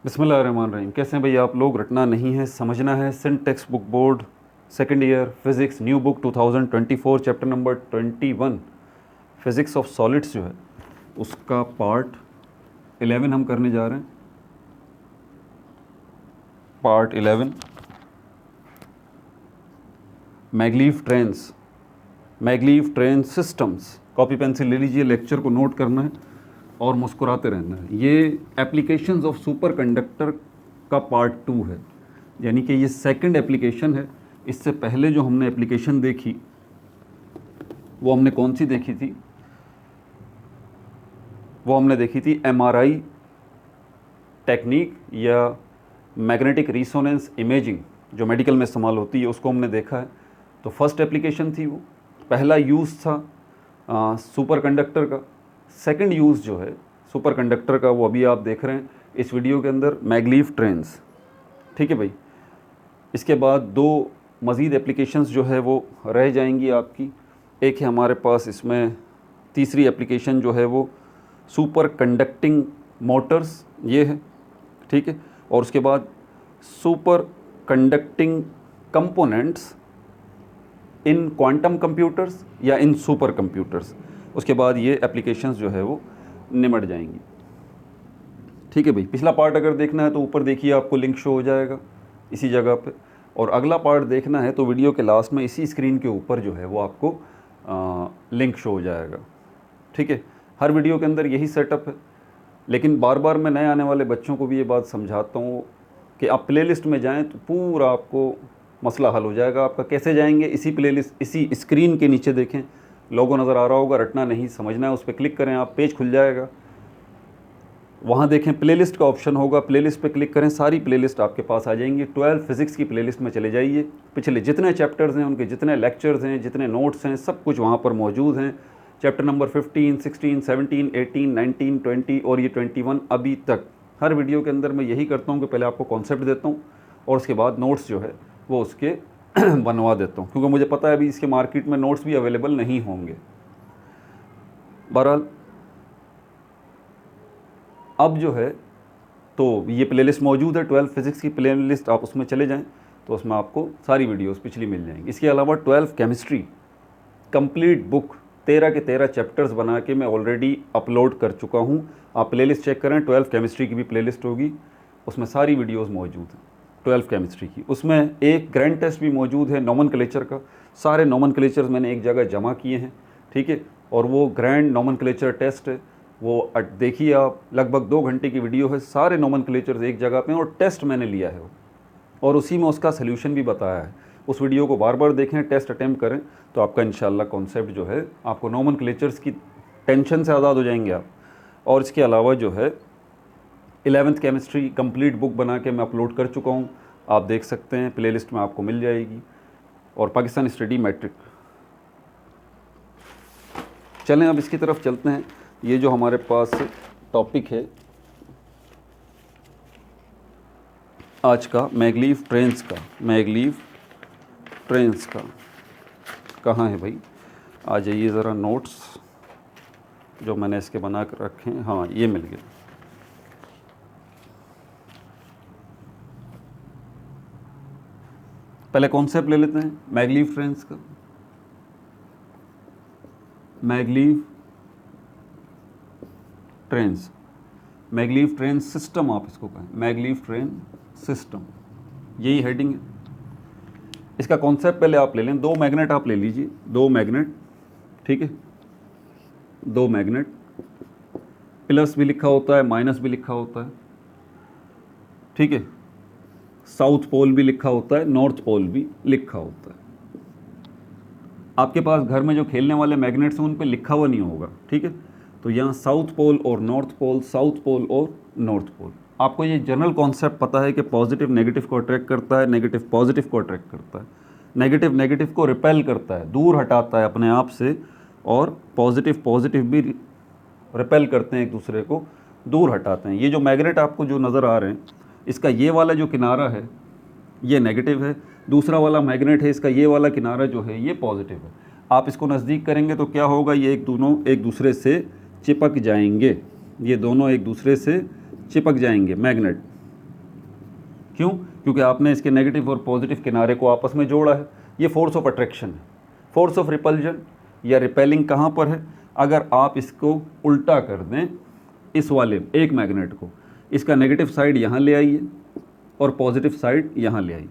बिस्मिल्लाहिर्रहमानिर्रहीम। कैसे हैं भाई आप लोग? रटना नहीं है, समझना है। Sindh text book board second year physics new book 2024 chapter number 21 physics of solids जो है उसका पार्ट 11 हम करने जा रहे हैं। Part 11 maglev train systems. Copy pencil ले लीजिए, लेक्चर को नोट करना है और मुस्कुराते रहना है। ये एप्लीकेशंस ऑफ सुपर कंडक्टर का पार्ट 2 है, यानी कि ये सेकंड एप्लीकेशन है। इससे पहले जो हमने एप्लीकेशन देखी वो हमने कौन सी देखी थी? वो हमने देखी थी एमआरआई टेक्निक या मैग्नेटिक रिसोनेंस इमेजिंग, जो मेडिकल में इस्तेमाल होती है, उसको हमने देखा है। तो फर्स्ट एप्लीकेशन थी वो, पहला यूज़ था सुपर कंडक्टर का। सेकंड यूज़ जो है सुपर कंडक्टर का वो अभी आप देख रहे हैं इस वीडियो के अंदर, मैगलीव ट्रेन्स। ठीक है भाई। इसके बाद दो मज़ीद एप्लीकेशंस जो है वो रह जाएंगी आपकी। एक है हमारे पास इसमें तीसरी एप्लीकेशन जो है वो सुपर कंडक्टिंग मोटर्स, ये है। ठीक है। और उसके बाद super conducting components in quantum computers या इन सुपर कंप्यूटर्स। उसके बाद ये एप्लीकेशंस जो है वो निमट जाएंगी। ठीक है भाई। पिछला पार्ट अगर देखना है तो ऊपर देखिए, आपको लिंक शो हो जाएगा इसी जगह पे। और अगला पार्ट देखना है तो वीडियो के लास्ट में इसी स्क्रीन के ऊपर जो है वो आपको लिंक शो हो जाएगा। ठीक है। हर वीडियो के अंदर यही सेटअप है, लेकिन बार बार मैं नए आने वाले बच्चों को भी ये बात समझाता हूँ कि आप प्लेलिस्ट में जाएँ तो पूरा आपको मसला हल हो जाएगा आपका। कैसे जाएंगे? इसी प्लेलिस्ट, इसी स्क्रीन के नीचे देखें, लोगो नज़र आ रहा होगा, रटना नहीं समझना है, उस पर क्लिक करें, आप पेज खुल जाएगा। वहाँ देखें प्लेलिस्ट का ऑप्शन होगा, प्लेलिस्ट पे क्लिक करें, सारी प्लेलिस्ट आपके पास आ जाएंगी। 12 फिज़िक्स की प्लेलिस्ट में चले जाइए, पिछले जितने चैप्टर्स हैं, उनके जितने लेक्चर्स हैं, जितने नोट्स हैं, सब कुछ वहाँ पर मौजूद हैं। चैप्टर नंबर 15, 16, 17, 18, 19, 20 और ये 21 अभी तक। हर वीडियो के अंदर मैं यही करता हूँ कि पहले आपको कॉन्सेप्ट देता हूँ और उसके बाद नोट्स जो है वो उसके बनवा देता हूँ, क्योंकि मुझे पता है अभी इसके मार्केट में नोट्स भी अवेलेबल नहीं होंगे। बहरहाल अब जो है तो ये प्लेलिस्ट मौजूद है, 12 फिज़िक्स की प्लेलिस्ट, आप उसमें चले जाएं तो उसमें आपको सारी वीडियोस पिछली मिल जाएंगी। इसके अलावा 12 केमिस्ट्री कंप्लीट बुक 13 के 13 चैप्टर्स बना के मैं ऑलरेडी अपलोड कर चुका हूँ। आप प्लेलिस्ट चेक करें, 12 केमिस्ट्री की भी प्लेलिस्ट होगी, उसमें सारी वीडियोज़ मौजूद हैं 12 केमिस्ट्री की। उसमें एक ग्रैंड टेस्ट भी मौजूद है नोमेनक्लेचर का। सारे नोमेनक्लेचर्स मैंने एक जगह जमा किए हैं। ठीक है। और वो ग्रैंड नोमेनक्लेचर टेस्ट है, वो देखिए आप, लगभग 2 घंटे की वीडियो है, सारे नोमेनक्लेचर्स एक जगह पे हैं और टेस्ट मैंने लिया है और उसी में उसका सल्यूशन भी बताया है। उस वीडियो को बार बार देखें, टेस्ट अटैम्प्ट करें, तो आपका इंशाल्लाह कॉन्सेप्ट जो है, आपको नोमेनक्लेचर्स की टेंशन से आज़ाद हो जाएंगे आप। और इसके अलावा जो है 11th केमिस्ट्री कंप्लीट बुक बना के मैं अपलोड कर चुका हूँ, आप देख सकते हैं, प्लेलिस्ट में आपको मिल जाएगी। और पाकिस्तान स्टडी मैट्रिक। चलें अब इसकी तरफ चलते हैं। ये जो हमारे पास टॉपिक है आज का, मैगलीव ट्रेन्स का कहाँ है भाई? आ जाइए ज़रा, नोट्स जो मैंने इसके बना कर रखे हैं, हाँ ये मिल गए। पहले कॉन्सेप्ट ले लेते हैं मैगलीव ट्रेन्स का। मैगलीव ट्रेन सिस्टम आप इसको कहें, मैगलीव ट्रेन सिस्टम, यही हेडिंग है। इसका कॉन्सेप्ट पहले आप ले लें। 2 मैग्नेट आप ले लीजिए, 2 मैग्नेट। ठीक है। 2 मैग्नेट, प्लस भी लिखा होता है, माइनस भी लिखा होता है। ठीक है। साउथ पोल भी लिखा होता है, नॉर्थ पोल भी लिखा होता है। आपके पास घर में जो खेलने वाले मैग्नेट्स हैं उन पे लिखा हुआ नहीं होगा। ठीक है। तो यहाँ साउथ पोल और नॉर्थ पोल, साउथ पोल और नॉर्थ पोल। आपको ये जनरल कॉन्सेप्ट पता है कि पॉजिटिव नेगेटिव को अट्रैक्ट करता है, नेगेटिव पॉजिटिव को अट्रैक्ट करता है, नेगेटिव नेगेटिव को रिपेल करता है, दूर हटाता है अपने आप से, और पॉजिटिव भी रिपेल करते हैं, एक दूसरे को दूर हटाते हैं। ये जो मैग्नेट आपको जो नज़र आ रहे हैं, इसका ये वाला जो किनारा है ये नेगेटिव है, दूसरा वाला मैग्नेट है, इसका ये वाला किनारा जो है ये पॉजिटिव है। आप इसको नज़दीक करेंगे तो क्या होगा, ये एक दूसरे से चिपक जाएंगे, ये दोनों एक दूसरे से चिपक जाएंगे मैग्नेट। क्यों? क्योंकि आपने इसके नेगेटिव और पॉजिटिव किनारे को आपस में जोड़ा है। ये फोर्स ऑफ अट्रैक्शन है। फोर्स ऑफ रिपल्जन या रिपेलिंग कहाँ पर है? अगर आप इसको उल्टा कर दें, इस वाले एक मैग्नेट को, इसका नेगेटिव साइड यहाँ ले आइए और पॉजिटिव साइड यहाँ ले आइए।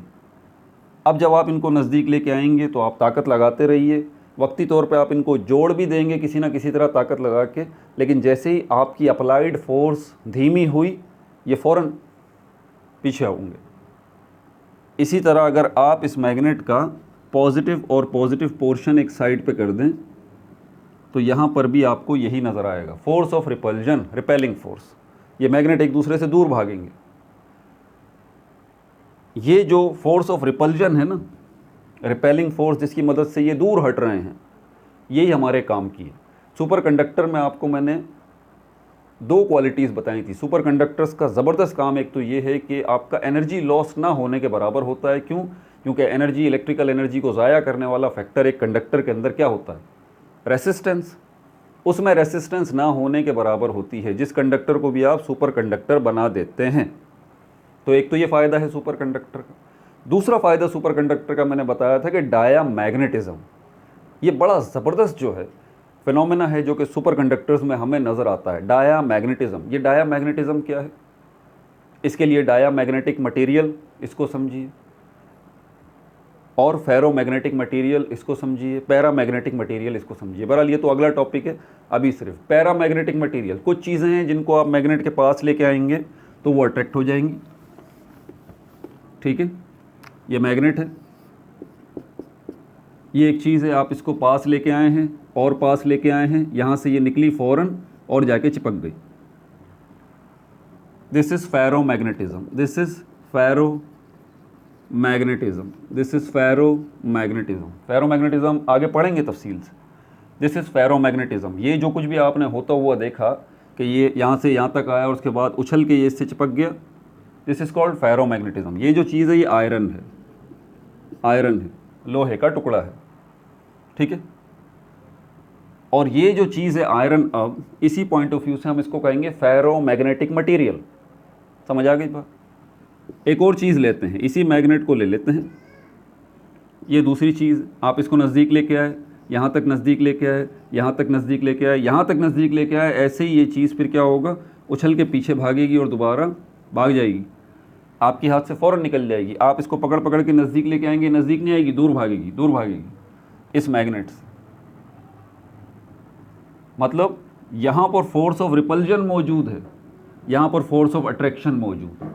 अब जब आप इनको नज़दीक लेके आएंगे तो आप ताकत लगाते रहिए, वक्ती तौर पे आप इनको जोड़ भी देंगे किसी ना किसी तरह ताकत लगा के, लेकिन जैसे ही आपकी अप्लाइड फोर्स धीमी हुई, ये फ़ौरन पीछे होंगे। इसी तरह अगर आप इस मैग्नेट का पॉजिटिव और पॉजिटिव पोर्शन एक साइड पे कर दें तो यहाँ पर भी आपको यही नज़र आएगा, force of repulsion, repelling force. ये मैग्नेट एक दूसरे से दूर भागेंगे। ये जो फोर्स ऑफ रिपल्जन है ना, रिपेलिंग फोर्स जिसकी मदद से ये दूर हट रहे हैं, यही हमारे काम की है। सुपर कंडक्टर में आपको मैंने दो क्वालिटीज़ बताई थी। सुपर कंडक्टर्स का ज़बरदस्त काम एक तो ये है कि आपका एनर्जी लॉस ना होने के बराबर होता है। क्यों? क्योंकि एनर्जी, इलेक्ट्रिकल एनर्जी को ज़ाया करने वाला फैक्टर एक कंडक्टर के अंदर क्या होता है? रेसिस्टेंस। उसमें रेसिस्टेंस ना होने के बराबर होती है, जिस कंडक्टर को भी आप सुपर कंडक्टर बना देते हैं। तो एक तो ये फ़ायदा है सुपर कंडक्टर का। दूसरा फ़ायदा सुपर कंडक्टर का मैंने बताया था कि डाया मैग्नेटिज़म। ये बड़ा ज़बरदस्त जो है फिनोमेना है जो कि सुपर कंडक्टर्स में हमें नज़र आता है, डाया मैग्नेटिज़म। ये डाया मैग्नेटिज़म क्या है? इसके लिए डाया मैग्नेटिक मटीरियल इसको समझिए, और फेरो मैग्नेटिक मटीरियल इसको समझिए, पैरा मैग्नेटिक मटीरियल इसको समझिए। बहरहाल ये तो अगला टॉपिक है, अभी सिर्फ पैरा मैग्नेटिक मटीरियल। कुछ चीज़ें हैं जिनको आप मैग्नेट के पास लेके आएंगे तो वो अट्रैक्ट हो जाएंगी। ठीक है, ये मैग्नेट है, ये एक चीज़ है, आप इसको पास लेके आए हैं और पास लेके आए हैं, यहाँ से ये निकली फ़ौरन और जाके चिपक गई। This is ferromagnetism, this is ferromagnetism, this is ferromagnetism. Ferromagnetism आगे पढ़ेंगे तफसील से। This is ferromagnetism. ये जो कुछ भी आपने होता हुआ देखा कि ये यहाँ से यहाँ तक आया और उसके बाद उछल के ये इससे चिपक गया, this is called ferro magnetism. ये जो चीज़ है ये आयरन है, आयरन है, लोहे का टुकड़ा है। ठीक है, और ये जो चीज़ है आयरन, अब इसी पॉइंट ऑफ व्यू से हम इसको कहेंगे फेरो मैग्नेटिक मटीरियल। समझ आ गई बात? एक और चीज़ लेते हैं, इसी मैग्नेट को ले लेते हैं, ये दूसरी चीज़, आप इसको नज़दीक लेके आए, यहाँ तक नज़दीक लेके आए, यहाँ तक नज़दीक लेके आए, यहाँ तक नज़दीक लेके आए। ऐसे ही ये चीज़ फिर क्या होगा, उछल के पीछे भागेगी और दोबारा भाग जाएगी, आपके हाथ से फ़ौरन निकल जाएगी। आप इसको पकड़ पकड़ के नज़दीक लेके आएंगे, नज़दीक नहीं आएगी, दूर भागेगी, दूर भागेगी इस मैग्नेट से। मतलब यहाँ पर फोर्स ऑफ रिपल्जन मौजूद है, यहाँ पर फोर्स ऑफ अट्रैक्शन मौजूद है।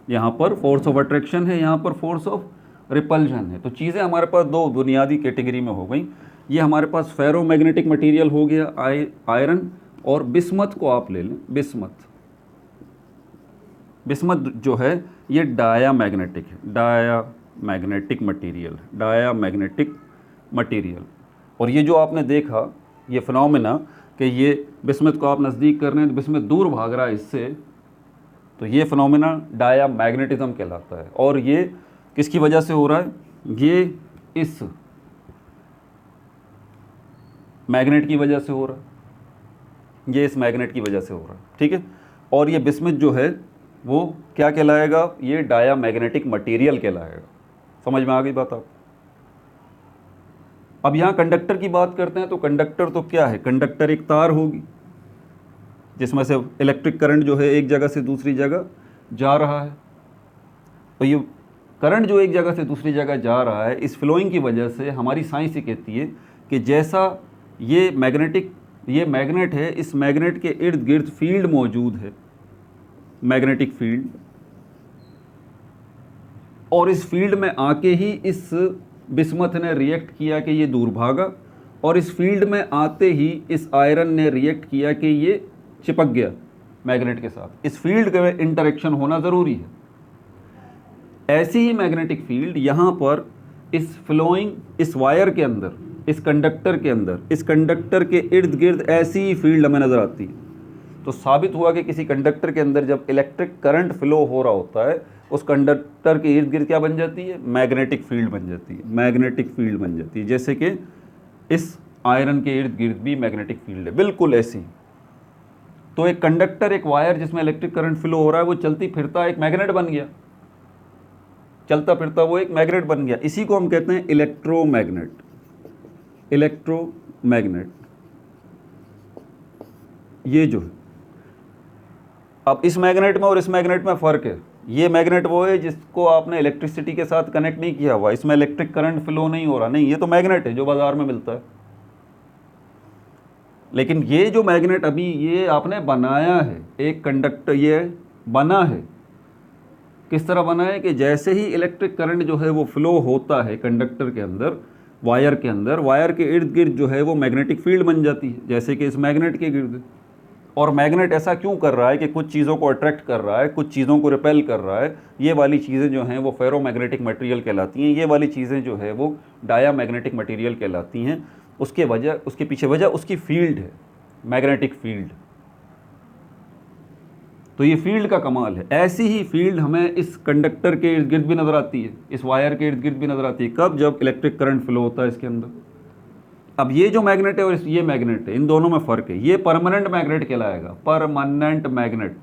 यहाँ पर फोर्स ऑफ अट्रैक्शन है, यहाँ पर फोर्स ऑफ रिपल्जन है। तो चीज़ें हमारे पास दो बुनियादी कैटेगरी में हो गई। ये हमारे पास फेरो मैग्नेटिक मटीरियल हो गया, आयरन, और बिस्मथ को आप ले लें, बिस्मथ। बिस्मथ जो है ये डाया मैग्नेटिक है, diamagnetic material, diamagnetic material. और ये जो आपने देखा ये फिनोमेना कि ये बिस्मथ को आप नज़दीक कर रहे हैं तो बिस्मथ दूर भाग रहा है इससे, तो ये फिनोमेना डाया मैग्नेटिज़म कहलाता है। और ये किसकी वजह से हो रहा है? ये इस मैग्नेट की वजह से हो रहा है, ये इस मैग्नेट की वजह से हो रहा है। ठीक है, और ये बिस्मथ जो है वो क्या कहलाएगा? ये डाया मैग्नेटिक मटीरियल कहलाएगा। समझ में आ गई बात आप? अब यहाँ कंडक्टर की बात करते हैं तो कंडक्टर तो क्या है? कंडक्टर एक तार होगी जिसमें से इलेक्ट्रिक करंट जो है एक जगह से दूसरी जगह जा रहा है। तो ये करंट जो एक जगह से दूसरी जगह जा रहा है, इस फ्लोइंग की वजह से हमारी साइंस ये कहती है कि जैसा ये मैग्नेट है, इस मैग्नेट के इर्द गिर्द फील्ड मौजूद है, मैग्नेटिक फील्ड, और इस फील्ड में आके ही इस बिस्मथ ने रिएक्ट किया कि ये दूर भागा, और इस फील्ड में आते ही इस आयरन ने रिएक्ट किया कि ये चिपक गया मैग्नेट के साथ। इस फील्ड का इंटरेक्शन होना ज़रूरी है। ऐसी ही मैग्नेटिक फील्ड यहाँ पर इस फ्लोइंग, इस वायर के अंदर, इस कंडक्टर के अंदर, इस कंडक्टर के इर्द गिर्द ऐसी ही फील्ड हमें नज़र आती है। तो साबित हुआ कि किसी कंडक्टर के अंदर जब इलेक्ट्रिक करंट फ्लो हो रहा होता है, उस कंडक्टर के इर्द गिर्द क्या बन जाती है? मैग्नेटिक फील्ड बन जाती है, मैग्नेटिक फील्ड बन जाती है। जैसे कि इस आयरन के इर्द गिर्द भी मैग्नेटिक फील्ड है, बिल्कुल ऐसी। तो एक कंडक्टर, एक वायर जिसमें इलेक्ट्रिक करंट फ्लो हो रहा है, वो चलती फिरता एक मैग्नेट बन गया। चलता फिरता वो एक मैग्नेट बन गया। इसी को हम कहते हैं इलेक्ट्रोमैग्नेट। इलेक्ट्रोमैग्नेट ये जो है, अब इस मैग्नेट में और इस मैग्नेट में फ़र्क है। ये मैग्नेट वो है जिसको आपने इलेक्ट्रिसिटी के साथ कनेक्ट नहीं किया हुआ, इसमें इलेक्ट्रिक करंट फ्लो नहीं हो रहा, नहीं, ये तो मैग्नेट है जो बाजार में मिलता है। लेकिन ये जो मैग्नेट अभी ये आपने बनाया है, एक कंडक्टर ये बना है, किस तरह बना है कि जैसे ही इलेक्ट्रिक करंट जो है वो फ्लो होता है कंडक्टर के अंदर, वायर के अंदर, वायर के इर्द गिर्द जो है वो मैग्नेटिक फील्ड बन जाती है, जैसे कि इस मैग्नेट के गिर्द। और मैग्नेट ऐसा क्यों कर रहा है कि कुछ चीज़ों को अट्रैक्ट कर रहा है, कुछ चीज़ों को रिपेल कर रहा है। ये वाली चीज़ें जो हैं वो फेरोमैग्नेटिक मटेरियल कहलाती हैं, ये वाली चीज़ें जो है वो डायामैग्नेटिक मटेरियल कहलाती हैं। उसके पीछे वजह उसकी फील्ड है, मैग्नेटिक फील्ड। तो ये फील्ड का कमाल है। ऐसी ही फील्ड हमें इस कंडक्टर के इर्द गिर्द भी नज़र आती है, इस वायर के इर्द गिर्द भी नज़र आती है। कब? जब इलेक्ट्रिक करंट फ्लो होता है इसके अंदर। अब ये जो मैग्नेट है और ये मैग्नेट है, इन दोनों में फ़र्क है। ये परमानेंट मैग्नेट कहलाएगा, परमानेंट मैग्नेट।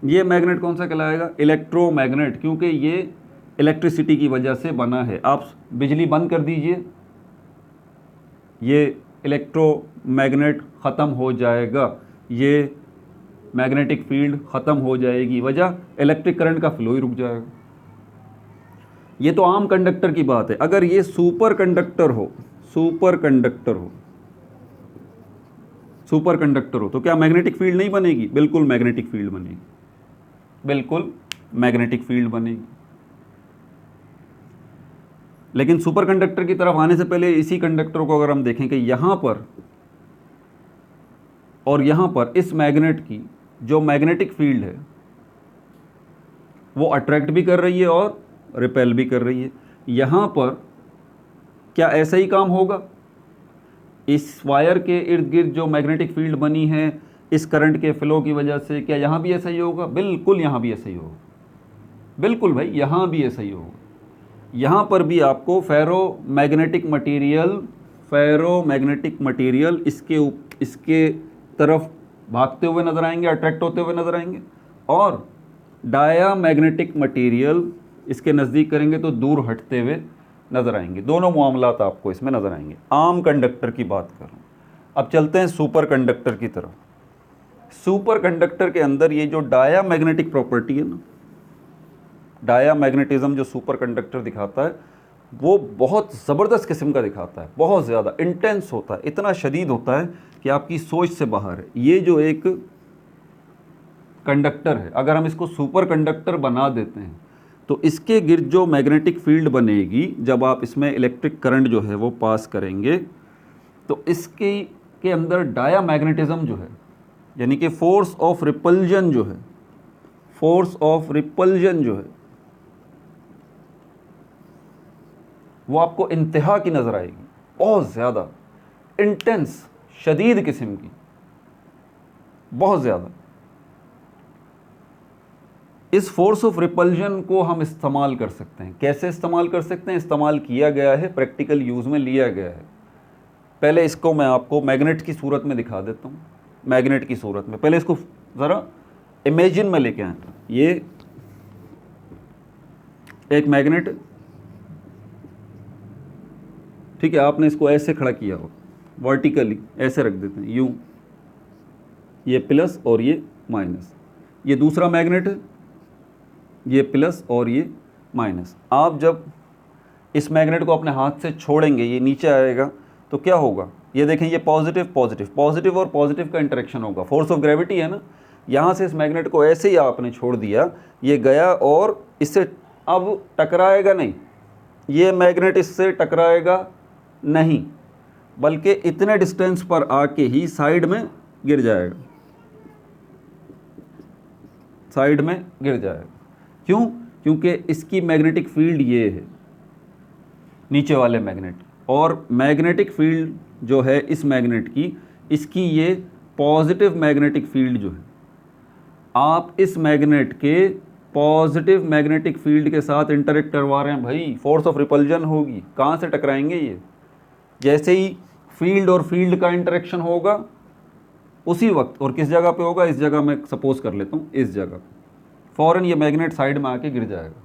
ये मैग्नेट कौन सा कहलाएगा? इलेक्ट्रोमैग्नेट, क्योंकि ये इलेक्ट्रिसिटी की वजह से बना है। आप बिजली बंद कर दीजिए, ये इलेक्ट्रोमैग्नेट ख़त्म हो जाएगा, ये मैग्नेटिक फील्ड ख़त्म हो जाएगी, वजह इलेक्ट्रिक करंट का फ्लो ही रुक जाएगा। ये तो आम कंडक्टर की बात है। अगर ये सुपर कंडक्टर हो, सुपर कंडक्टर हो, सुपर कंडक्टर हो, तो क्या मैग्नेटिक फील्ड नहीं बनेगी? बिल्कुल मैग्नेटिक फील्ड बनेगी, बिल्कुल मैग्नेटिक फील्ड बनेगी। लेकिन सुपर कंडक्टर की तरफ आने से पहले इसी कंडक्टर को अगर हम देखें कि यहाँ पर और यहाँ पर इस मैग्नेट की जो मैग्नेटिक फील्ड है वो अट्रैक्ट भी कर रही है और रिपेल भी कर रही है। यहाँ पर क्या ऐसा ही काम होगा? इस वायर के इर्द गिर्द जो मैग्नेटिक फील्ड बनी है इस करंट के फ्लो की वजह से, क्या यहाँ भी ऐसा ही होगा? बिल्कुल यहाँ भी ऐसा ही होगा, बिल्कुल भाई यहाँ भी ऐसा ही होगा। यहाँ पर भी आपको फेरोमैग्नेटिक मटेरियल इसके तरफ भागते हुए नजर आएंगे, अट्रैक्ट होते हुए नजर आएंगे, और डायामैग्नेटिक मटेरियल इसके नज़दीक करेंगे तो दूर हटते हुए नजर आएंगे। दोनों मामलात आपको इसमें नजर आएंगे। आम कंडक्टर की बात कर रहा हूँ। अब चलते हैं सुपर कंडक्टर की तरफ। सुपर कंडक्टर के अंदर ये जो डायामैग्नेटिक प्रॉपर्टी है ना, डायामैग्नेटिज्म जो सुपर कंडक्टर दिखाता है वो बहुत ज़बरदस्त किस्म का दिखाता है, बहुत ज़्यादा इंटेंस होता है, इतना शदीद होता है कि आपकी सोच से बाहर है। ये जो एक कंडक्टर है, अगर हम इसको सुपर कंडक्टर बना देते हैं तो इसके गिर्द जो मैग्नेटिक फील्ड बनेगी, जब आप इसमें इलेक्ट्रिक करंट जो है वो पास करेंगे तो इसके के अंदर डायामैग्नेटिज्म जो है, यानी कि फोर्स ऑफ रिपल्जन जो है, फोर्स ऑफ रिपल्जन जो है वो आपको इंतहा की नज़र आएगी, बहुत ज़्यादा इंटेंस, शदीद किस्म की, बहुत ज़्यादा। इस फोर्स ऑफ रिपल्जन को हम इस्तेमाल कर सकते हैं। कैसे इस्तेमाल कर सकते हैं? इस्तेमाल किया गया है, प्रैक्टिकल यूज़ में लिया गया है। पहले इसको मैं आपको मैग्नेट की सूरत में दिखा देता हूँ। मैग्नेट की सूरत में पहले इसको ज़रा इमेजिन में लेके आए। ये एक मैग्नेट, ठीक है, आपने इसको ऐसे खड़ा किया हो, वर्टिकली ऐसे रख देते हैं यूं, ये प्लस और ये माइनस। ये दूसरा मैग्नेट है, ये प्लस और ये माइनस। आप जब इस मैग्नेट को अपने हाथ से छोड़ेंगे ये नीचे आएगा तो क्या होगा? ये देखें, ये पॉजिटिव पॉजिटिव, पॉजिटिव और पॉजिटिव का इंटरेक्शन होगा। फोर्स ऑफ ग्रेविटी है ना, यहाँ से इस मैग्नेट को ऐसे ही आपने छोड़ दिया, ये गया और इससे अब टकराएगा नहीं, ये मैग्नेट इससे टकराएगा नहीं, बल्कि इतने डिस्टेंस पर आके ही साइड में गिर जाएगा, साइड में गिर जाएगा। क्यों? क्योंकि इसकी मैग्नेटिक फील्ड ये है, नीचे वाले मैग्नेट, और मैग्नेटिक फील्ड जो है इस मैग्नेट की, इसकी ये पॉजिटिव मैग्नेटिक फील्ड जो है, आप इस मैग्नेट के पॉजिटिव मैग्नेटिक फील्ड के साथ इंटरेक्ट करवा रहे हैं भाई, फोर्स ऑफ रिपल्जन होगी। कहाँ से टकराएंगे ये? जैसे ही फील्ड और फील्ड का इंटरेक्शन होगा उसी वक्त, और किस जगह पे होगा? इस जगह मैं सपोज कर लेता हूँ, इस जगह फ़ौरन ये मैग्नेट साइड में आके गिर जाएगा।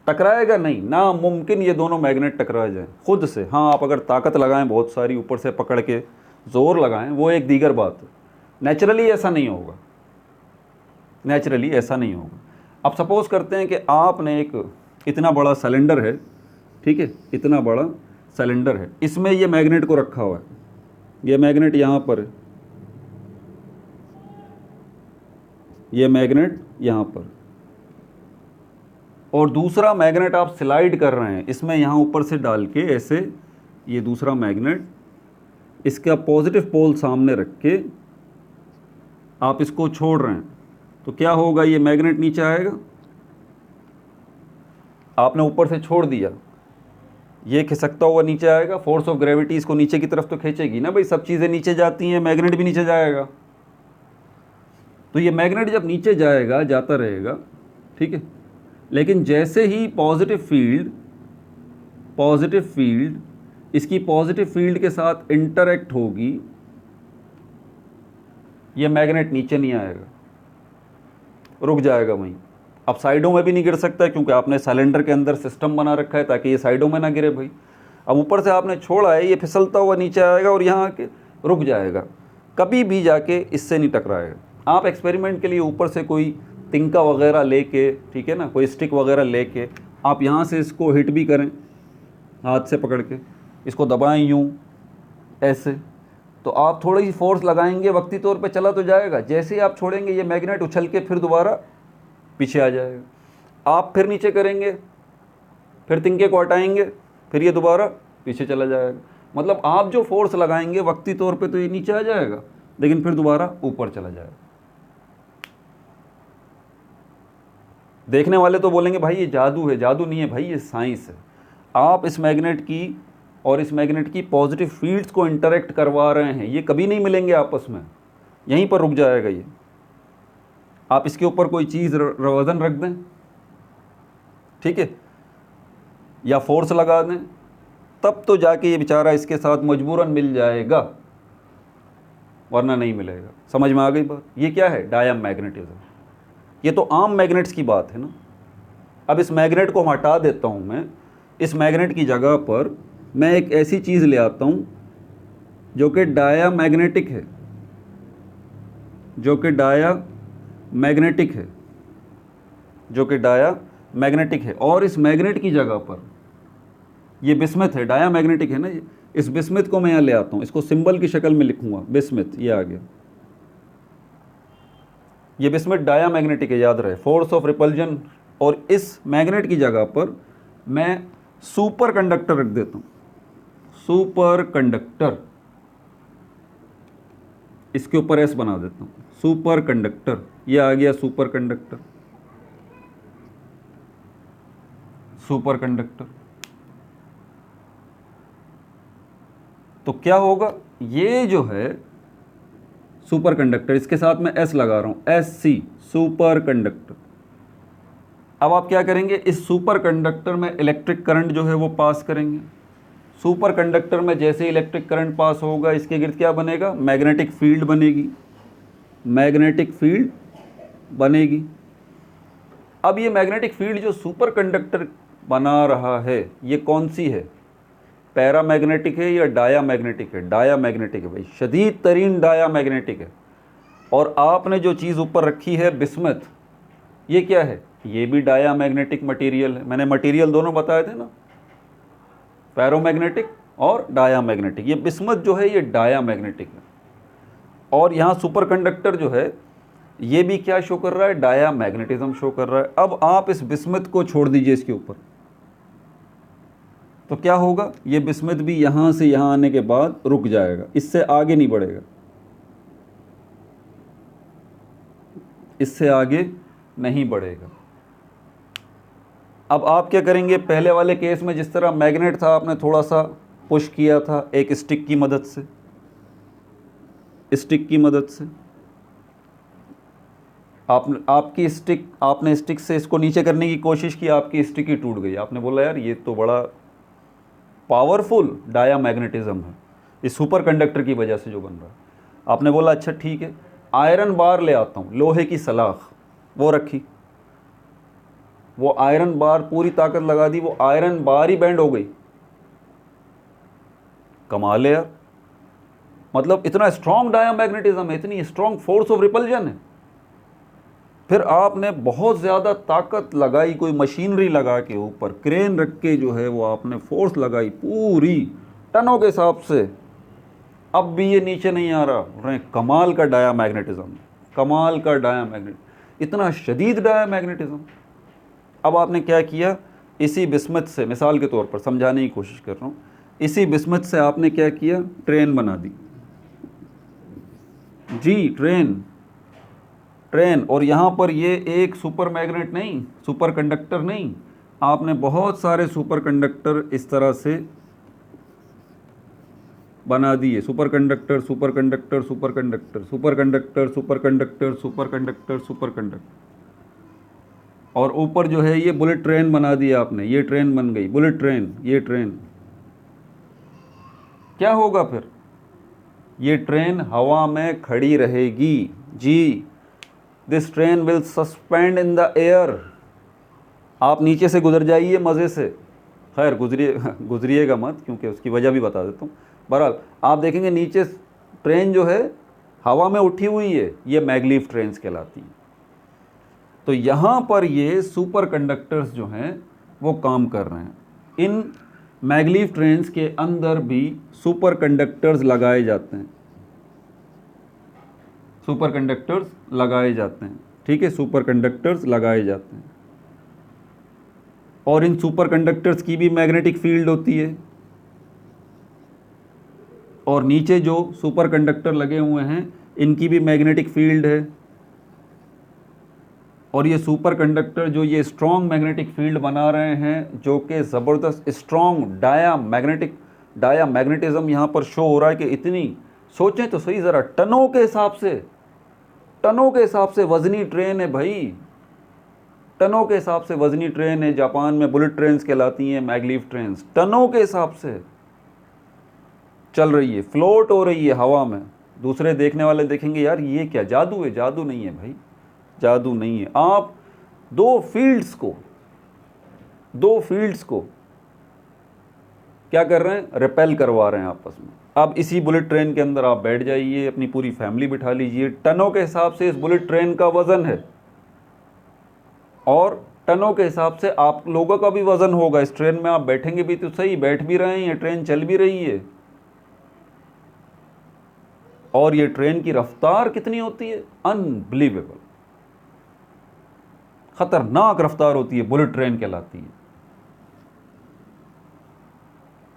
टकराएगा नहीं, नामुमकिन ये दोनों मैग्नेट टकरा जाएं खुद से। हाँ, आप अगर ताकत लगाएं बहुत सारी, ऊपर से पकड़ के ज़ोर लगाएं, वो एक दीगर बात है। नेचुरली ऐसा नहीं होगा, नेचुरली ऐसा नहीं होगा। अब सपोज़ करते हैं कि आपने एक इतना बड़ा सिलेंडर है, ठीक है, इतना बड़ा सिलेंडर है, इसमें ये मैग्नेट को रखा हुआ है, ये मैग्नेट यहाँ पर है, ये मैग्नेट यहाँ पर, और दूसरा मैग्नेट आप स्लाइड कर रहे हैं इसमें यहाँ ऊपर से डाल के ऐसे, ये दूसरा मैग्नेट, इसका पॉजिटिव पोल सामने रख के आप इसको छोड़ रहे हैं, तो क्या होगा, ये मैग्नेट नीचे आएगा। आपने ऊपर से छोड़ दिया, ये खिसकता हुआ नीचे आएगा, फोर्स ऑफ ग्रेविटी इसको नीचे की तरफ तो खींचेगी ना भाई, सब चीज़ें नीचे जाती हैं, मैग्नेट भी नीचे जाएगा। तो ये मैग्नेट जब नीचे जाएगा, जाता रहेगा, ठीक है, लेकिन जैसे ही पॉजिटिव फील्ड इसकी पॉजिटिव फील्ड के साथ इंटरैक्ट होगी, ये मैग्नेट नीचे नहीं आएगा, रुक जाएगा वहीं। अब साइडों में भी नहीं गिर सकता क्योंकि आपने सिलेंडर के अंदर सिस्टम बना रखा है ताकि ये साइडों में ना गिरे भाई। अब ऊपर से आपने छोड़ा है, ये फिसलता हुआ नीचे आएगा और यहाँ आके रुक जाएगा, कभी भी जाके इससे नहीं टकराएगा। आप एक्सपेरिमेंट के लिए ऊपर से कोई तिनका वगैरह लेके, ठीक है ना, कोई स्टिक वगैरह लेके आप यहाँ से इसको हिट भी करें, हाथ से पकड़ के इसको दबाएं यूँ ऐसे, तो आप थोड़ी सी फोर्स लगाएंगे, वक्ती तौर पे चला तो जाएगा, जैसे ही आप छोड़ेंगे ये मैग्नेट उछल के फिर दोबारा पीछे आ जाएगा। आप फिर नीचे करेंगे, फिर तिनके को हटाएंगे, फिर ये दोबारा पीछे चला जाएगा। मतलब आप जो फोर्स लगाएंगे वक्ती तौर पे तो ये नीचे आ जाएगा, लेकिन फिर दोबारा ऊपर चला जाएगा। देखने वाले तो बोलेंगे भाई ये जादू है, जादू नहीं है भाई, ये साइंस है। आप इस मैग्नेट की और इस मैग्नेट की पॉजिटिव फील्ड्स को इंटरैक्ट करवा रहे हैं, ये कभी नहीं मिलेंगे आपस में, यहीं पर रुक जाएगा ये। आप इसके ऊपर कोई चीज़ वजन रख दें, ठीक है, या फोर्स लगा दें, तब तो जाके ये बेचारा इसके साथ मजबूरन मिल जाएगा, वरना नहीं मिलेगा। समझ में आ गई बात? ये क्या है? डायामैग्नेटिज्म। ये तो आम मैग्नेट्स की बात है ना। अब इस मैग्नेट को हटा देता हूँ मैं, इस मैग्नेट की जगह पर मैं एक ऐसी चीज़ ले आता हूँ जो कि डायामैग्नेटिक है, जो कि डायामैग्नेटिक है, जो कि डायामैग्नेटिक है, और इस मैग्नेट की जगह पर ये बिस्मथ है, डायामैग्नेटिक है ना ये, इस बिस्मथ को मैं यहाँ ले आता हूँ, इसको सिंबल की शक्ल में लिखूँगा, बिस्मथ, ये आ गया। ये बिस्मथ डायामैग्नेटिक है, याद रहे, फोर्स ऑफ रिपल्जन। और इस मैग्नेट की जगह पर मैं सुपर कंडक्टर रख देता हूँ, सुपर कंडक्टर, इसके ऊपर एस बना देता हूँ, सुपर कंडक्टर, ये आ गया सुपर कंडक्टर, सुपर कंडक्टर। तो क्या होगा, ये जो है सुपर कंडक्टर, इसके साथ मैं एस लगा रहा हूँ, एस सी, सुपर कंडक्टर। अब आप क्या करेंगे, इस सुपर कंडक्टर में इलेक्ट्रिक करंट जो है वो पास करेंगे। सुपर कंडक्टर में जैसे ही इलेक्ट्रिक करंट पास होगा, इसके गिर्द क्या बनेगा, मैग्नेटिक फील्ड बनेगी, मैग्नेटिक फील्ड बनेगी। अब ये मैग्नेटिक फील्ड जो सुपर कंडक्टर बना रहा है, ये कौन सी है, पैरामैग्नेटिक है या डायामैग्नेटिक है? डायामैग्नेटिक है भाई, शदीद तरीन डायामैग्नेटिक है। और आपने जो चीज़ ऊपर रखी है बिस्मथ, ये क्या है, ये भी डायामैग्नेटिक मटेरियल है। मैंने मटेरियल दोनों बताए थे ना, पैरोमैग्नेटिक और डायामैग्नेटिक। ये बिस्मथ जो है ये डायामैग्नेटिक है, और यहाँ सुपर कंडक्टर जो है ये भी क्या शो कर रहा है, डायामैग्नेटिज्म शो कर रहा है। अब आप इस बिस्मथ को छोड़ दीजिए इसके ऊपर, तो क्या होगा, ये बिस्मथ भी यहाँ से यहाँ आने के बाद रुक जाएगा, इससे आगे नहीं बढ़ेगा, इससे आगे नहीं बढ़ेगा। अब आप क्या करेंगे, पहले वाले केस में जिस तरह मैग्नेट था, आपने थोड़ा सा पुश किया था एक स्टिक की मदद से, स्टिक की मदद से आपने स्टिक से इसको नीचे करने की कोशिश की, आपकी स्टिक ही टूट गई। आपने बोला यार ये तो बड़ा पावरफुल डायामैग्नेटिज्म है, इस सुपर कंडक्टर की वजह से जो बन रहा है। आपने बोला अच्छा ठीक है, आयरन बार ले आता हूँ, लोहे की सलाख, वो रखी, वो आयरन बार पूरी ताकत लगा दी, वो आयरन बार ही बैंड हो गई। कमाल है यार, मतलब इतना स्ट्रॉन्ग डायामैग्नेटिज्म है, इतनी स्ट्रॉन्ग फोर्स ऑफ रिपल्जन है। फिर आपने बहुत ज़्यादा ताकत लगाई, कोई मशीनरी लगा के ऊपर क्रेन रख के जो है वो आपने फोर्स लगाई पूरी टनों के हिसाब से, अब भी ये नीचे नहीं आ रहा। कमाल का डायामैग्नेटिज्म, कमाल का डायामैग्नेट, इतना शदीद डायामैग्नेटिज्म। अब आपने क्या किया, इसी बिस्मत से, मिसाल के तौर पर समझाने की कोशिश कर रहा हूँ, इसी बिस्मत से आपने क्या किया, ट्रेन बना दी जी, ट्रेन। और यहाँ पर ये एक सुपर मैग्नेट नहीं, सुपर कंडक्टर नहीं, आपने बहुत सारे सुपर कंडक्टर इस तरह से बना दिए। Super conductor, super conductor, super conductor, super conductor, super conductor, super conductor, super conductor, और ऊपर जो है ये बुलेट ट्रेन बना दिया आपने। ये ट्रेन बन गई बुलेट ट्रेन। ये ट्रेन क्या होगा फिर, ये ट्रेन हवा में खड़ी रहेगी जी। This train will suspend in the air. आप नीचे से गुजर जाइए मज़े से, खैर गुजरिएगा मत, क्योंकि उसकी वजह भी बता देता हूँ। बहरहाल आप देखेंगे नीचे ट्रेन जो है हवा में उठी हुई है, ये मैगलीफ ट्रेन्स कहलाती हैं। तो यहाँ पर ये सुपर कंडक्टर्स जो हैं वो काम कर रहे हैं। इन मैगलीफ ट्रेन्स के अंदर भी सुपर कंडक्टर्स लगाए जाते हैं, सुपर कंडक्टर्स लगाए जाते हैं, ठीक है, सुपर कंडक्टर्स लगाए जाते हैं। और इन सुपर कंडक्टर्स की भी मैग्नेटिक फील्ड होती है, और नीचे जो सुपर कंडक्टर लगे हुए हैं इनकी भी मैग्नेटिक फील्ड है। और ये सुपर कंडक्टर जो ये स्ट्रॉन्ग मैग्नेटिक फील्ड बना रहे हैं, जो कि ज़बरदस्त स्ट्रॉन्ग डायामैग्नेटिज्म यहाँ पर शो हो रहा है कि इतनी, सोचें तो सही ज़रा, टनों के हिसाब से, टनों के हिसाब से वज़नी ट्रेन है भाई, टनों के हिसाब से वज़नी ट्रेन है। जापान में बुलेट ट्रेन्स कहलाती हैं मैगलीफ ट्रेन्स, टनों के हिसाब से चल रही है, फ्लोट हो रही है हवा में। दूसरे देखने वाले देखेंगे यार ये क्या जादू है, जादू नहीं है भाई, जादू नहीं है। आप दो फील्ड्स को क्या कर रहे हैं, रिपेल करवा रहे हैं आपस में। अब इसी बुलेट ट्रेन के अंदर आप बैठ जाइए, अपनी पूरी फैमिली बिठा लीजिए, टनों के हिसाब से इस बुलेट ट्रेन का वज़न है, और टनों के हिसाब से आप लोगों का भी वज़न होगा। इस ट्रेन में आप बैठेंगे भी तो सही, बैठ भी रहे हैं, ट्रेन चल भी रही है। और ये ट्रेन की रफ्तार कितनी होती है, अनबिलीवेबल, खतरनाक रफ्तार होती है, बुलेट ट्रेन कहलाती है।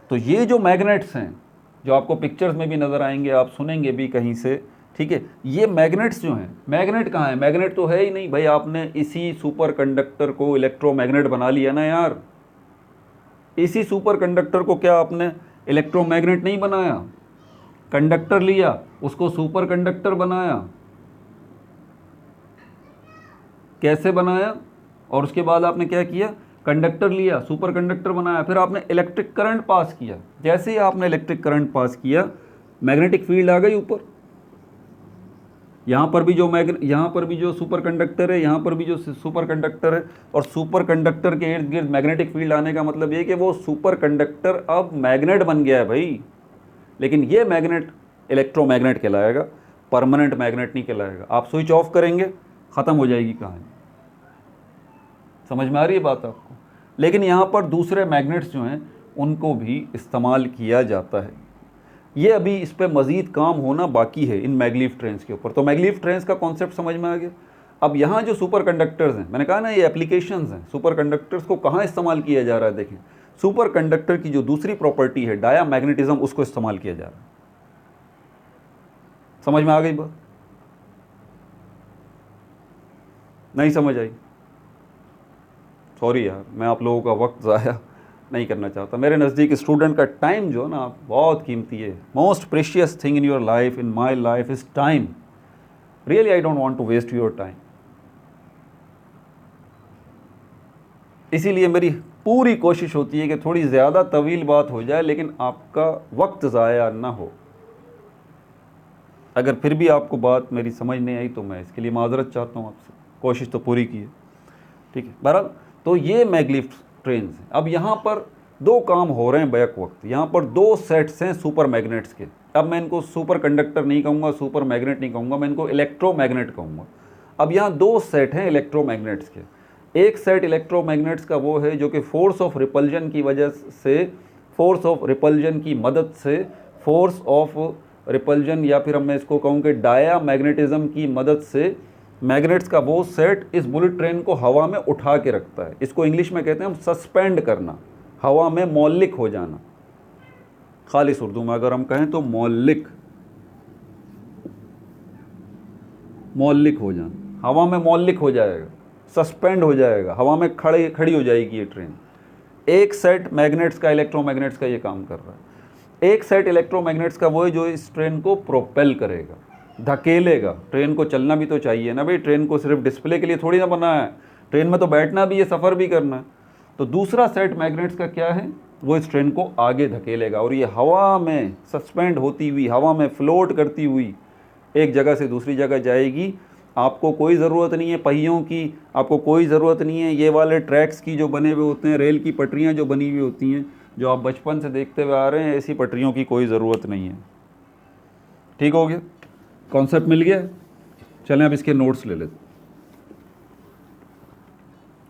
तो ये जो मैग्नेट्स हैं, जो आपको पिक्चर्स में भी नज़र आएंगे, आप सुनेंगे भी कहीं से, ठीक है, ये मैग्नेट्स जो हैं, मैग्नेट कहाँ है, मैग्नेट तो है ही नहीं भाई। आपने इसी सुपर कंडक्टर को इलेक्ट्रोमैग्नेट बना लिया ना यार, इसी सुपर कंडक्टर को क्या आपने इलेक्ट्रोमैग्नेट नहीं बनाया, कंडक्टर लिया उसको सुपर कंडक्टर बनाया, कैसे बनाया, और उसके बाद आपने क्या किया, कंडक्टर लिया, सुपर कंडक्टर बनाया, फिर आपने इलेक्ट्रिक करंट पास किया। जैसे ही आपने इलेक्ट्रिक करंट पास किया, मैग्नेटिक फील्ड आ गई ऊपर। यहाँ पर भी जो सुपर कंडक्टर है, यहाँ पर भी जो सुपर कंडक्टर है, और सुपर कंडक्टर के इर्द गिर्द मैग्नेटिक फील्ड आने का मतलब ये कि वो सुपर कंडक्टर अब मैग्नेट बन गया है भाई। लेकिन ये मैग्नेट इलेक्ट्रोमैग्नेट कहलाएगा, परमानेंट मैग्नेट नहीं कहलाएगा। आप स्विच ऑफ करेंगे, ख़त्म हो जाएगी कहानी। समझ में आ रही है बात आपको। लेकिन यहाँ पर दूसरे मैग्नेट्स जो हैं उनको भी इस्तेमाल किया जाता है। ये अभी इस पर मज़ीद काम होना बाकी है इन मैगलीफ ट्रेन्स के ऊपर। तो मैगलीफ ट्रेन्स का कॉन्सेप्ट समझ में आ गया। अब यहाँ जो सुपर कंडक्टर्स हैं, मैंने कहा ना ये एप्लीकेशंस हैं, सुपर कंडक्टर्स को कहाँ इस्तेमाल किया जा रहा है। देखें, सुपर कंडक्टर की जो दूसरी प्रॉपर्टी है डायामैग्नेटिज्म, उसको इस्तेमाल किया जा रहा है। समझ में आ गई बात, नहीं समझ आई? सॉरी यार, मैं आप लोगों का वक्त ज़ाया नहीं करना चाहता। मेरे नज़दीक स्टूडेंट का टाइम जो है ना बहुत कीमती है। Most precious thing in your life, in my life, is time. Really I don't want to waste your time. इसीलिए मेरी पूरी कोशिश होती है कि थोड़ी ज़्यादा तवील बात हो जाए, लेकिन आपका वक्त ज़ाया ना हो। अगर फिर भी आपको बात मेरी समझ नहीं आई तो मैं इसके लिए माज़रत चाहता हूँ आपसे। कोशिश तो पूरी की है, ठीक है। बहरहाल तो ये मैगलीफ ट्रेन हैं। अब यहाँ पर दो काम हो रहे हैं बैक वक्त। यहाँ पर दो सेट्स हैं सुपर मैग्नेट्स के। अब मैं इनको सुपर कंडक्टर नहीं कहूँगा, सुपर मैग्नेट नहीं कहूँगा, मैं इनको इलेक्ट्रोमैग्नेट कहूँगा। अब यहाँ दो सेट हैं इलेक्ट्रोमैग्नेट्स के। एक सेट इलेक्ट्रोमैग्नेट्स का वो है जो कि फोर्स ऑफ रिपल्जन की वजह से, फोर्स ऑफ रिपल्जन की मदद से, फोर्स ऑफ रिपल्जन या फिर मैं इसको कहूँ कि डाया मैग्नेटिज्म की मदद से मैग्नेट्स का वो सेट इस बुलेट ट्रेन को हवा में उठा के रखता है। इसको इंग्लिश में कहते हैं हम सस्पेंड करना, हवा में मौलिक हो जाना। खालिस उर्दू में अगर हम कहें तो मौलिक, मौलिक हो जाना, हवा में मौलिक हो जाएगा, सस्पेंड हो जाएगा, हवा में खड़ी हो जाएगी ये ट्रेन। एक सेट मैग्नेट्स का, इलेक्ट्रोमैग्नेट्स का ये काम कर रहा है। एक सेट इलेक्ट्रोमैग्नेट्स का वो है जो इस ट्रेन को प्रोपेल करेगा, धकेलेगा। ट्रेन को चलना भी तो चाहिए ना भाई, ट्रेन को सिर्फ डिस्प्ले के लिए थोड़ी ना बनाया है, ट्रेन में तो बैठना भी है, सफ़र भी करना है। तो दूसरा सेट मैग्नेट्स का क्या है, वो इस ट्रेन को आगे धकेलेगा और ये हवा में सस्पेंड होती हुई, हवा में फ्लोट करती हुई एक जगह से दूसरी जगह जाएगी। आपको कोई ज़रूरत नहीं है पहियों की, आपको कोई ज़रूरत नहीं है ये वाले ट्रैक्स की जो बने हुए होते हैं, रेल की पटरियाँ जो बनी हुई होती हैं, जो आप बचपन से देखते हुए आ रहे हैं, ऐसी पटरियों की कोई ज़रूरत नहीं है। ठीक हो गया, कॉन्सेप्ट मिल गया। चलें अब इसके नोट्स ले लेते।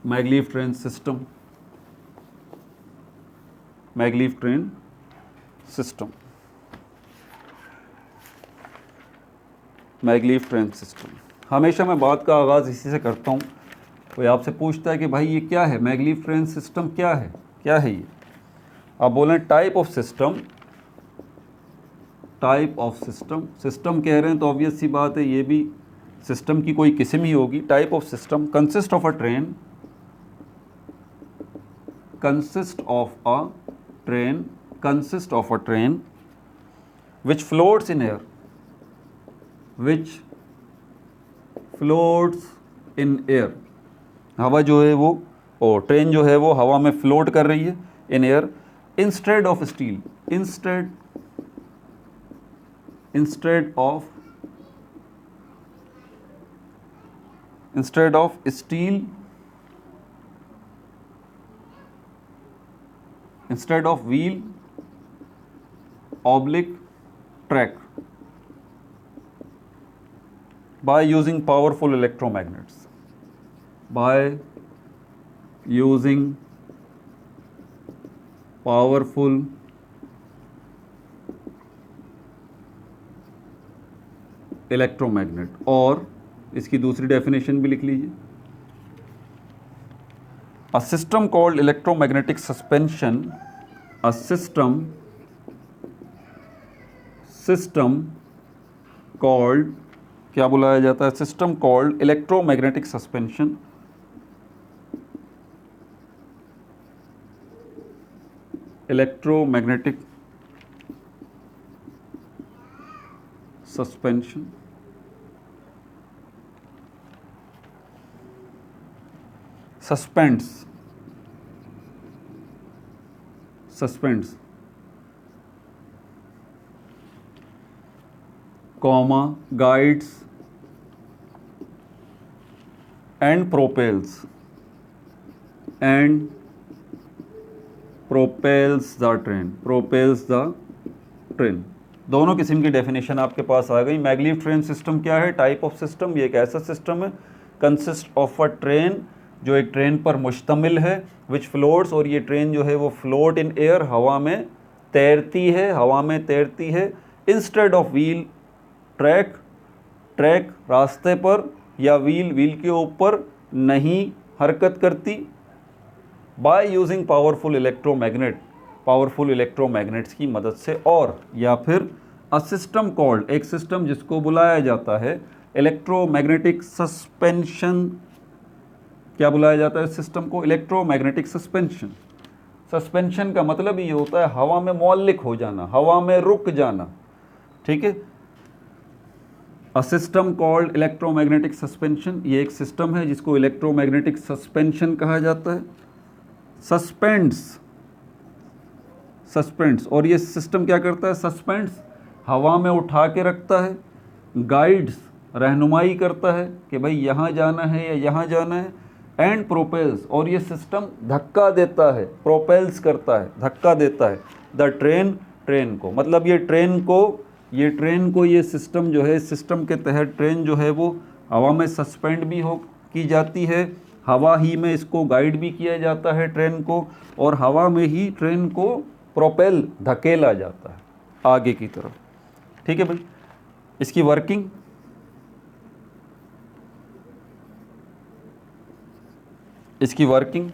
Maglev train system, maglev train system, maglev train system. हमेशा मैं बात का आगाज़ इसी से करता हूँ। कोई आपसे पूछता है कि भाई ये क्या है, मैगलीफ ट्रेन सिस्टम क्या है, क्या है ये? आप बोलें type of system, type of system. System कह रहे हैं तो ऑब्वियस सी बात है ये भी सिस्टम की कोई किस्म ही होगी। Type of system consist of a train, consist of a train, consist of a train which floats in air, which floats in air। हवा जो है वो, और ट्रेन जो है वो हवा में फ्लोट कर रही है in air, instead of steel, instead of steel, instead of wheel oblique track, by using powerful electromagnets, by using powerful electromagnet. और इसकी दूसरी डेफिनेशन भी लिख लीजिए, a system called electromagnetic suspension, a system called, क्या बुलाया जाता है, system called electromagnetic suspension, electromagnetic suspension, suspends, comma, guides and propels the train, propels the train। दोनों किस्म की डेफिनेशन आपके पास आ गई। मैगलीफ ट्रेन सिस्टम क्या है, टाइप ऑफ सिस्टम, ये एक ऐसा सिस्टम है कंसिस्ट ऑफ अ ट्रेन, जो एक ट्रेन पर मुश्तमिल है, विच फ्लोट्स, और ये ट्रेन जो है वो फ्लोट इन एयर, हवा में तैरती है, हवा में तैरती है, instead of wheel track, track रास्ते पर, या व्हील के ऊपर नहीं हरकत करती, by using powerful electromagnet, powerful electromagnets की मदद से। और या फिर अ सिस्टम कॉल्ड, एक सिस्टम जिसको बुलाया जाता है इलेक्ट्रोमैग्नेटिक सस्पेंशन। क्या बुलाया जाता है सिस्टम को, इलेक्ट्रोमैग्नेटिक सस्पेंशन। सस्पेंशन का मतलब ये होता है हवा में मौलिक हो जाना, हवा में रुक जाना। ठीक है, a system called electromagnetic suspension, ये एक सिस्टम है जिसको इलेक्ट्रोमैग्नेटिक सस्पेंशन कहा जाता है। सस्पेंड्स, और ये सिस्टम क्या करता है, सस्पेंड्स हवा में उठा के रखता है, गाइड्स रहनुमाई करता है कि भाई यहाँ जाना है या यहाँ जाना है, एंड प्रोपेल्स, और ये सिस्टम धक्का देता है, प्रोपेल्स करता है, धक्का देता है द ट्रेन, ट्रेन को, मतलब ये ट्रेन को ये सिस्टम जो है, सिस्टम के तहत ट्रेन जो है वो हवा में सस्पेंड भी की जाती है, हवा ही में इसको गाइड भी किया जाता है ट्रेन को, और हवा में ही ट्रेन को प्रोपेल, धकेला जाता है आगे की तरफ। ठीक है भाई, इसकी working,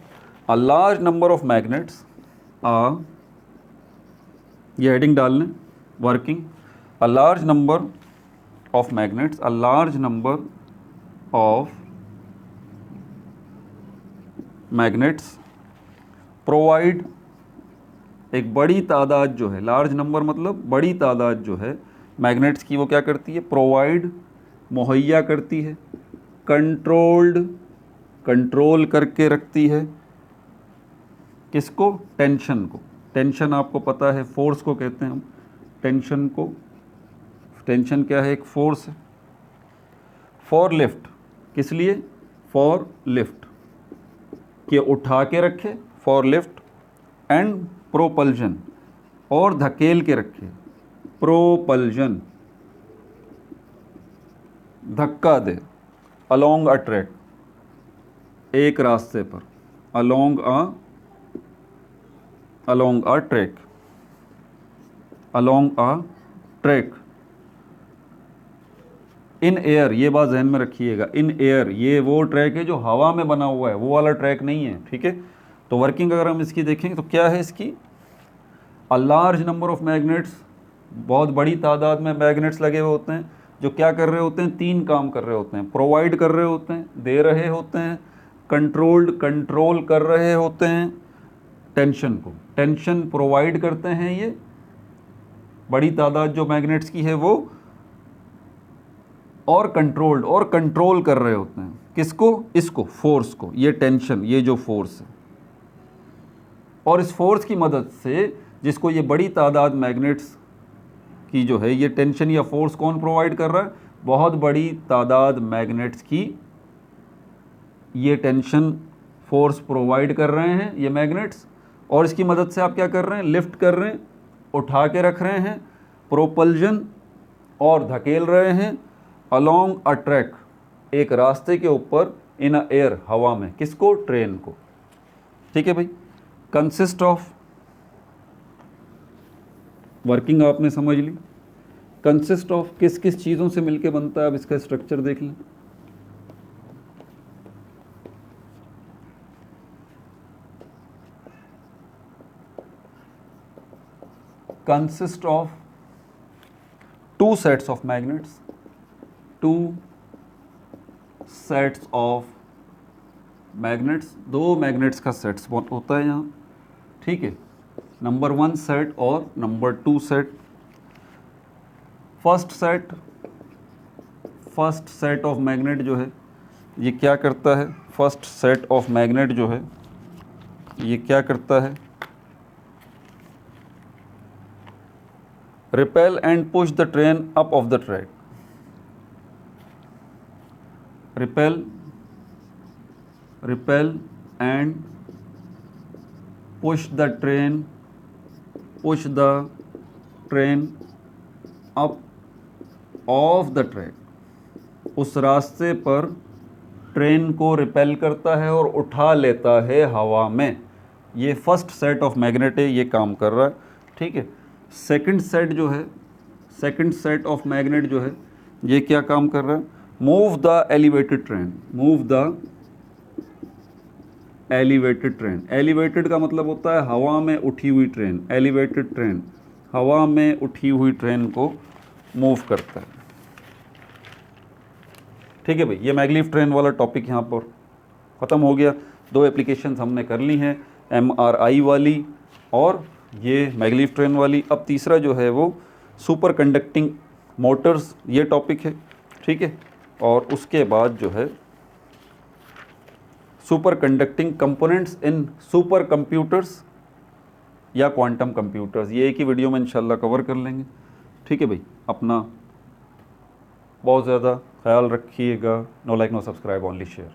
a large number of magnets, ये हेडिंग डाल लें, working, a large number of magnets, a large number of magnets provide, एक बड़ी तादाद जो है, लार्ज नंबर मतलब बड़ी तादाद जो है मैग्नेट्स की, वो क्या करती है, प्रोवाइड, मुहैया करती है, कंट्रोल्ड, कंट्रोल करके रखती है, किसको, टेंशन को। टेंशन आपको पता है फोर्स को कहते हैं हम, टेंशन को, टेंशन क्या है, एक फोर्स है। फॉर लिफ्ट, किस लिए, फॉर लिफ्ट, कि उठा के रखे, फॉर लिफ्ट, एंड प्रोपल्जन, और धकेल के रखे, प्रोपल्जन, धक्का दे, अलोंग अ ट्रैक, एक रास्ते पर, along a track, along a track, in air, ये बात जहन में रखिएगा, इन एयर, ये वो ट्रैक है जो हवा में बना हुआ है, वो वाला ट्रैक नहीं है। ठीक है, तो वर्किंग अगर हम इसकी देखेंगे तो क्या है इसकी, a large number of magnets, बहुत बड़ी तादाद में मैग्नेट्स लगे हुए होते हैं, जो क्या कर रहे होते हैं, तीन काम कर रहे होते हैं, प्रोवाइड कर रहे होते हैं, दे रहे होते हैं, कंट्रोल्ड, कंट्रोल कर रहे होते हैं टेंशन को, टेंशन प्रोवाइड करते हैं ये बड़ी तादाद जो मैग्नेट्स की है वो, और कंट्रोल्ड, और कंट्रोल कर रहे होते हैं, किसको, इसको, फोर्स को, ये टेंशन, ये जो फोर्स है, और इस फोर्स की मदद से जिसको ये बड़ी तादाद मैग्नेट्स की जो है ये टेंशन या फोर्स कौन प्रोवाइड कर रहा है, बहुत बड़ी तादाद मैग्नेट्स की ये टेंशन फोर्स प्रोवाइड कर रहे हैं ये मैग्नेट्स, और इसकी मदद से आप क्या कर रहे हैं, लिफ्ट कर रहे हैं, उठा के रख रहे हैं, प्रोपल्जन, और धकेल रहे हैं, अलोंग अ ट्रैक, एक रास्ते के ऊपर, इन अ एयर, हवा में, किसको, ट्रेन को। ठीक है भाई, कंसिस्ट ऑफ, वर्किंग आपने समझ ली, कंसिस्ट ऑफ किस किस चीज़ों से मिलके बनता है, अब इसका स्ट्रक्चर देख लें। Consist of two sets of magnets, two sets of magnets, दो मैग्नेट्स का सेट्स होता है यहाँ। ठीक है, नंबर 1 सेट और number 2 set. First set of magnet जो है ये क्या करता है, फर्स्ट सेट ऑफ मैग्नेट जो है ये क्या करता है, repel and push the train up of the track, repel and push the train up of the track, उस रास्ते पर ट्रेन को रिपेल करता है और उठा लेता है हवा में। ये फर्स्ट सेट ऑफ मैग्नेट है, ये काम कर रहा है। ठीक है, सेकंड सेट ऑफ मैग्नेट जो है ये क्या काम कर रहा है, move the elevated train, move the elevated train, elevated का मतलब होता है हवा में उठी हुई ट्रेन, एलिवेटेड ट्रेन, हवा में उठी हुई ट्रेन को मूव करता है। ठीक है भाई, ये मैगलीफ ट्रेन वाला टॉपिक यहाँ पर ख़त्म हो गया। दो एप्लीकेशंस हमने कर ली हैं, MRI वाली और ये मैगलीफ ट्रेन वाली। अब तीसरा जो है वो सुपर कंडक्टिंग मोटर्स, ये टॉपिक है। ठीक है, और उसके बाद जो है super conducting components in super computers या क्वांटम कंप्यूटर्स, ये एक ही वीडियो में इंशाल्लाह कवर कर लेंगे। ठीक है भाई, अपना बहुत ज़्यादा ख्याल रखिएगा। No like no subscribe, only share.